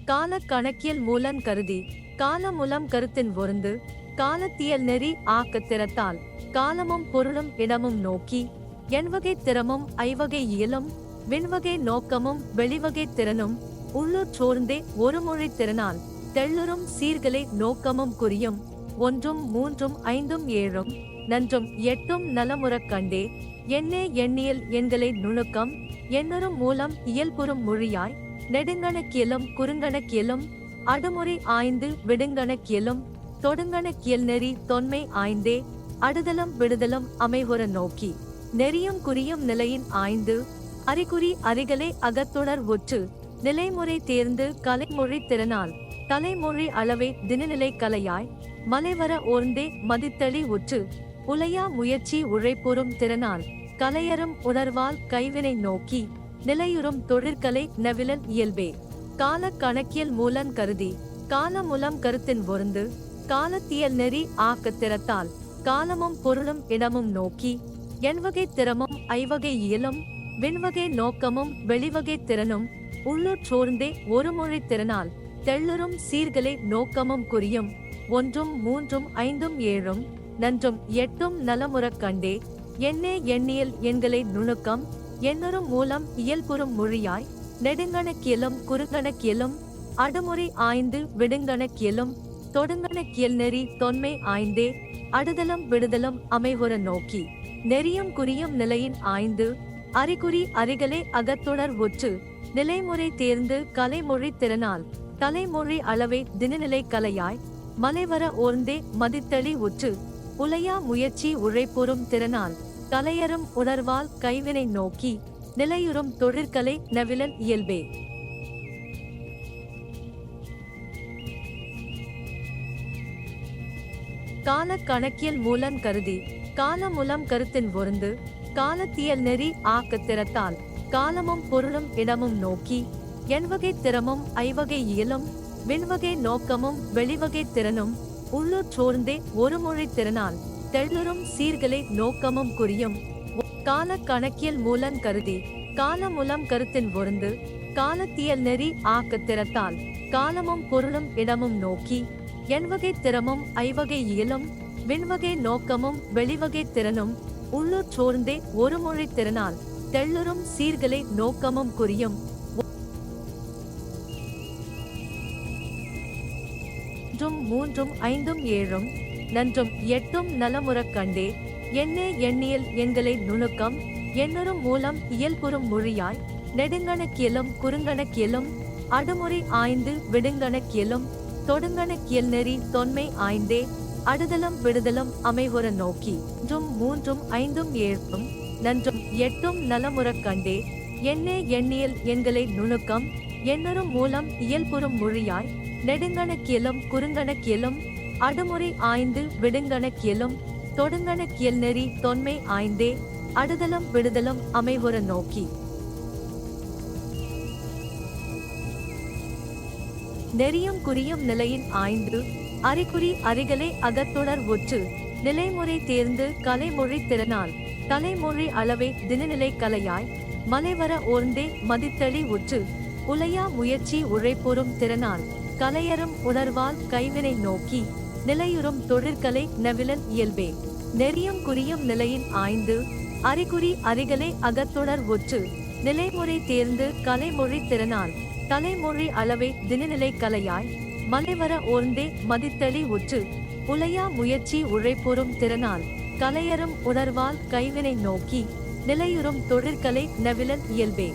கால கணக்கியல் மூலன் கருதி காலமுலம் கருத்தின் ஒருந்து காலத்தியல் நெறி ஆக்கத்திறத்தால் காலமும் பொருளும் இடமும் நோக்கி எண்வகை திறமும் ஐவகை இயலும் விண்வகை நோக்கமும் வெளிவகை திறனும் உள்ளூர் சோர்ந்தே ஒருமொழி திறனால் தெள்ளுறும் சீர்களை நோக்கமும் குறியும் ஒன்றும் மூன்றும் ஐந்தும் ஏழும் நன்றும் எட்டும் நலமுறக் கண்டே எண்ணே எண்ணியல் எண்களை நுணுக்கம் எண்ணரும் மூலம் இயல்புறும் மொழியாய் நெடுங்கணக்கியலும் குறுங்கணக்கியலும் அடுமுறை ஆய்ந்து விடுங்கணக்கியலும் தொடுங்கணக்கியல் நெறி தொன்மை ஆய்ந்தே அடுதலும் விடுதலும் அமைவுற நோக்கி நெறியும் குறியும் நிலையின் ஆய்ந்து அறிகுறி அறிகளை அகத்துணர் ஒற்று நிலைமுறை தேர்ந்து கலைமொழி திறனால் தலைமொழி அளவை தினநிலை கலையாய் மலைவர ஓர்ந்தே மதித்தளி உற்று உலையா முயற்சி உழைப்புறும் திறனால் கலையரும் உணர்வால் கைவினை நோக்கி நிலையுறும் தொழிற்கலை நவிலன் இயல்பே கால கணக்கியல் மூலன் கருதி காலமுலம் கருத்தின் ஒருந்து காலத்தியல் நெறி ஆக்கத்திறத்தால் காலமும் பொருளும் இடமும் நோக்கி எண்வகை திறமும் ஐவகை இயலும் விண்வகை நோக்கமும் வெளிவகை திறனும் உள்ளூர் சோர்ந்தே ஒருமொழி திறனால் தெள்ளுறும் சீர்களை நோக்கமும் குறியும் ஒன்றும் மூன்றும் ஐந்தும் ஏழும் நன்றும் எட்டும் நலமுறக் கண்டே எண்ணே எண்ணியல் எண்களை நுணுக்கம் எண்ணரும் மூலம் இயல்புறும் மொழியாய் நெடுங்கணக்கியலும் குறுங்கணக்கியலும் அடுமுறை ஆய்ந்து விடுங்கணக்கியலும் தொடுங்கணக்கியல் நெறி தொன்மை ஆய்ந்தே அடுதலும் விடுதலும் அமைவுற நோக்கி நெறியும் குறியும் நிலையின் ஆய்ந்து அறிகுறி அறிகளை அகத்துணர் ஒற்று நிலைமுறை தேர்ந்து கலைமொழி திறனால் தலைமொழி அளவை தினநிலை கலையாய் மலைவர ஓர்ந்தே மதித்தளி உற்று உலையா முயற்சி உழைப்புறும் திறனால் கலையரும் உணர்வால் கைவினை நோக்கி நிலையுறும் தொழிற்கலை நவிலன் இயல்பே கால கணக்கியல் மூலன் கருதி காலமுலம் கருத்தின் ஒருந்து காலத்தியல் நெறி ஆக்கத்திறத்தால் காலமும் பொருளும் இடமும் நோக்கி எண்வகை திறமும் ஐவகை இயலும் விண்வகை நோக்கமும் வெளிவகை திறனும் உள்ளூர் சோர்ந்தே ஒருமொழி திறனால் தெள்ளுறும் சீர்களை நோக்கமும் குறியும் கால கணக்கியல் மூலன் கருதி காலமுலம் கருத்தின் ஒருந்து காலத்தியல் நெறி ஆக்கத்திறத்தால் காலமும் பொருளும் இடமும் நோக்கி எண்வகை திறமும் ஐவகை இயலும் விண்வகை நோக்கமும் வெளிவகை திறனும் உள்ளூர் சோர்ந்தே ஒருமொழி திறனால் தெள்ளுறும் சீர்களை நோக்கமும் குறியும் ஒன்றும் மூன்றும் ஐந்தும் ஏழும் நன்றும் எட்டும் நலமுறக் கண்டே எண்ணே எண்ணியல் எண்களை நுணுக்கம் எண்ணரும் மூலம் இயல்புறும் மொழியாய் நெடுங்கணக்கியலும் குறுங்கணக்கியலும் அடுமுறை ஆய்ந்து விடுங்கணக்கியலும் தொடுங்கணக்கியல் நெறி தொன்மை ஆய்ந்தே அடுதலும் விடுதலும் அமைவுற நோக்கி ஒன்றும் மூன்றும் ஐந்தும் ஏழும் நன்றும் எட்டும் நலமுறக் கண்டே எண்ணே எண்ணியல் எண்களை நுணுக்கம் எண்ணரும் மூலம் இயல்புறும் மொழியாய் நெடுங்கணக்கியலும் குறுங்கணக்கியலும் அடுமுறை ஆய்ந்து விடுங்கணக்கியலும் தொடுங்கணக்கியல் நெறி தொன்மை ஆய்ந்தே அடுதலும் விடுதலும் அமைவுற நோக்கி நெறியும் குறியும் நிலையின் ஆய்ந்து அறிகுறி அறிகளை அகத்துணர் ஒற்று நிலைமுறை தேர்ந்து கலைமொழி திறனால் தலைமொழி அளவை தினநிலை கலையாய் மலைவர ஓர்ந்தே மதித்தளி உற்று உலையா முயற்சி உழைப்புறும் திறனால் கலையரும் உணர்வால் கைவினை நோக்கி நிலையுறும் தொழிற்கலை நவிலன் இயல்பே நெறியும் குறியும் நிலையின் ஆய்ந்து அறிகுறி அறிகளை அகத்துணர் ஒற்று நிலைமுறை தேர்ந்து கலைமொழி திறனால் தலைமொழி அளவை தினநிலை கலையாய் மலைவர ஓர்ந்தே மதித்தளி உற்று உலையா முயற்சி உழைப்புறும் திறனால் கலையரும் உணர்வால் கைவினை நோக்கி நிலையுறும் தொழிற்கலை நவிலன் இயல்பே